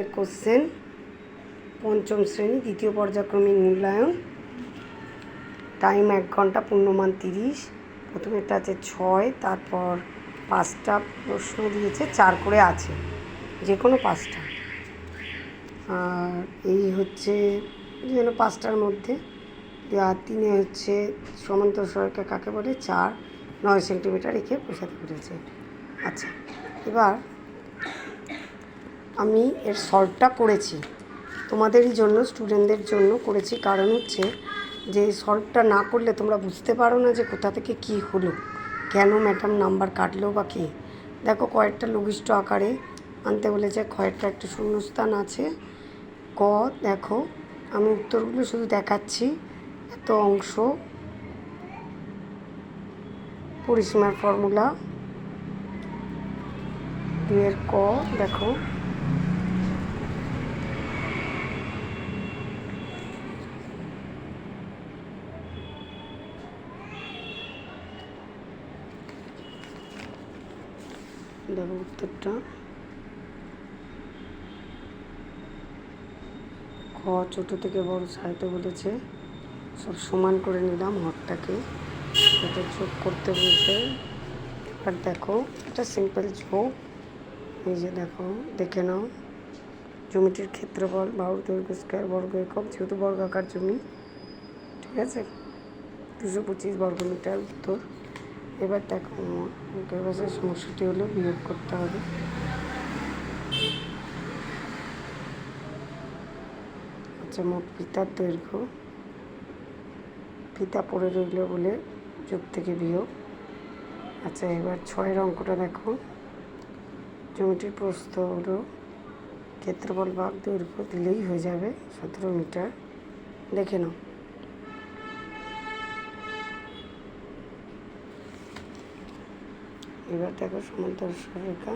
এর কোশ্চেন পঞ্চম শ্রেণী দ্বিতীয় পর্যায়ক্রমিক মূল্যায়ন। টাইম 1 ঘন্টা, পূর্ণমান 30। প্রথমেরটা আছে 6, তারপর 5টা প্রশ্ন দিয়েছে, 4 করে আছে, যে কোনো 5টা। আর এই হচ্ছে যেন 5টার মধ্যে। আর 3 হচ্ছে সমান্তর সহায়িকা কাকে বলে, 4 9 সেন্টিমিটার রেখে বোঝাতে পেরেছে। আচ্ছা, এবার আমি এর সলভটা করেছি তোমাদেরই জন্য, স্টুডেন্টদের জন্য করেছি। কারণ হচ্ছে যে সলভটা না করলে তোমরা বুঝতে পারো না যে কোথা থেকে কি হলো, কেন ম্যাডাম নাম্বার কাটলো বা কী। দেখো, কয়েকটা লঘিষ্ঠ আকারে আনতে বলেছে, কয়েকটা একটু শূন্যস্থান আছে। দেখো, আমি উত্তরগুলো শুধু দেখাচ্ছি। এত অংশ, পরিসীমার ফর্মুলা 2 এর দেখো, দেখো উত্তরটা ছোটো থেকে বড় সাজাতে বলেছে, সব সমান করে নিলাম। হরটাকে এটা যোগ করতে বলছে। এবার দেখো, এটা সিম্পল যোগ। এই যে দেখো, দেখে নাও, জমিটির ক্ষেত্রফল, বাহুর দৈর্ঘ্য স্কয়ার বর্গ একক, যেহেতু বর্গাকার জমি, ঠিক আছে, 225 বর্গমিটার উত্তর। এবার দেখো, অঙ্কের ভাষায় সমস্যাটি হলো বিয়োগ করতে হবে। আচ্ছা, মোট ফিতার দৈর্ঘ্য, ফিতা পড়ে রইল বলে যোগ থেকে বিয়োগ। আচ্ছা, এবার 6 অঙ্কটা দেখো, জমিটির প্রস্থ হলো, ক্ষেত্রফল ভাগ দৈর্ঘ্য দিলেই হয়ে যাবে 17 মিটার। দেখে নাও। এবার দেখো সমান্তরাল রেখা,